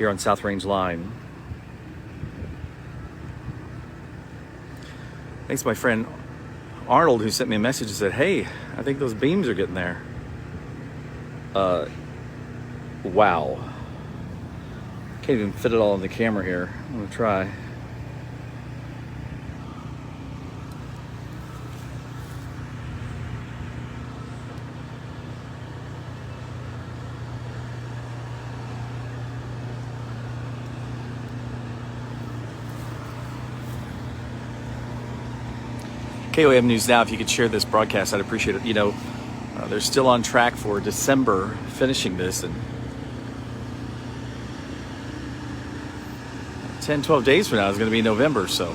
here on South Range Line. Thanks to my friend Arnold, who sent me a message and said, hey, I think those beams are getting there. Wow. Can't even fit it all in the camera here. I'm gonna try. KOM News Now, if you could share this broadcast, I'd appreciate it. You know, they're still on track for December finishing this, and 10, 12 days from now is going to be November, so.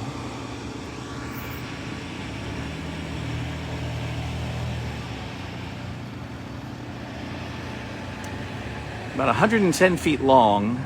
About 110 feet long.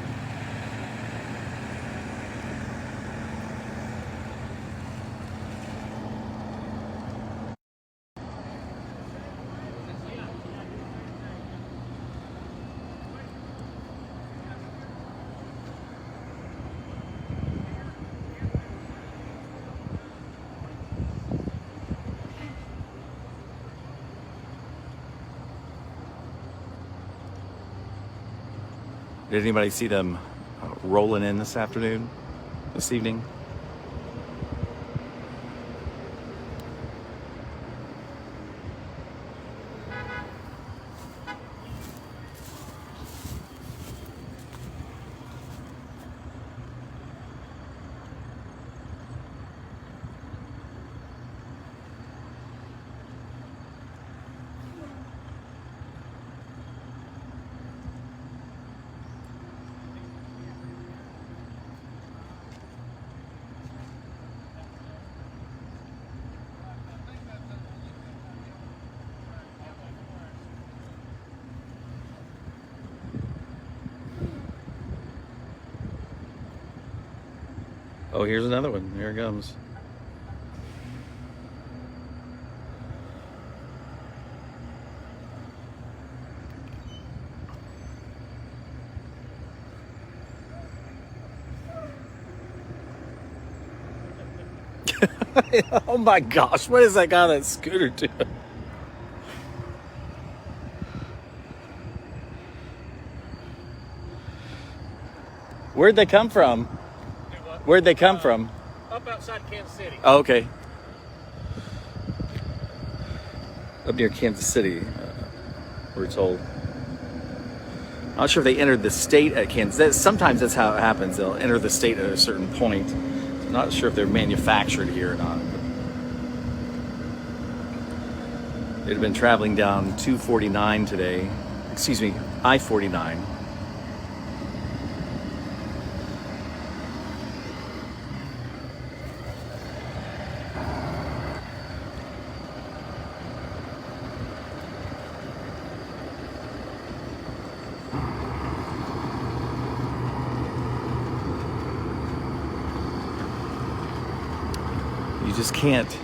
Did anybody see them rolling in this evening? Oh, here's another one. Here it comes. Oh my gosh, what is that guy on that scooter doing? Where'd they come from? Where'd they come from? Up outside Kansas City. Oh, okay. Up near Kansas City, we're told. I'm not sure if they entered the state at Kansas. Sometimes that's how it happens. They'll enter the state at a certain point. So I'm not sure if they're manufactured here or not. They'd have been traveling down 249 today. Excuse me, I-49. You just can't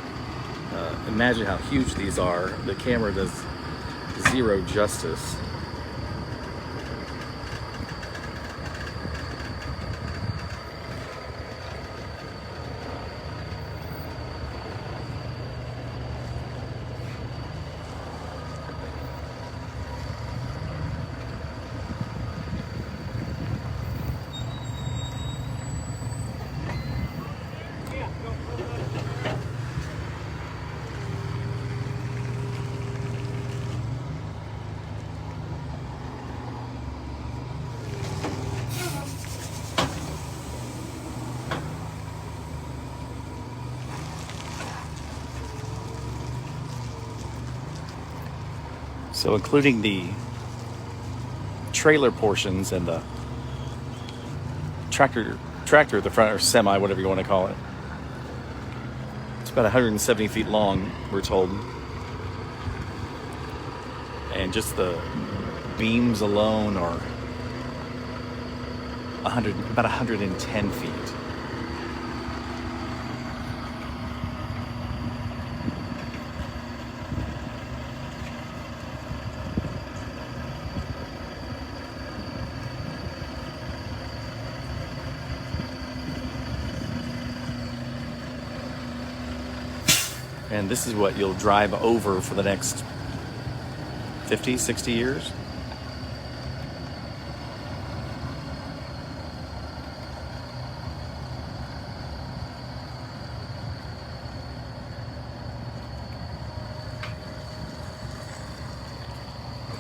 imagine how huge these are. The camera does zero justice. So including the trailer portions and the tractor at the front, or semi, whatever you want to call it. It's about 170 feet long, we're told. And just the beams alone are about 110 feet. And this is what you'll drive over for the next 50, 60 years.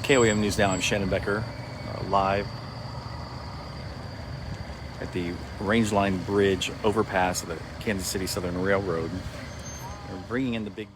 KOAM News Now, I'm Shannon Becker, live at the Rangeline Bridge overpass of the Kansas City Southern Railroad. We're bringing in the big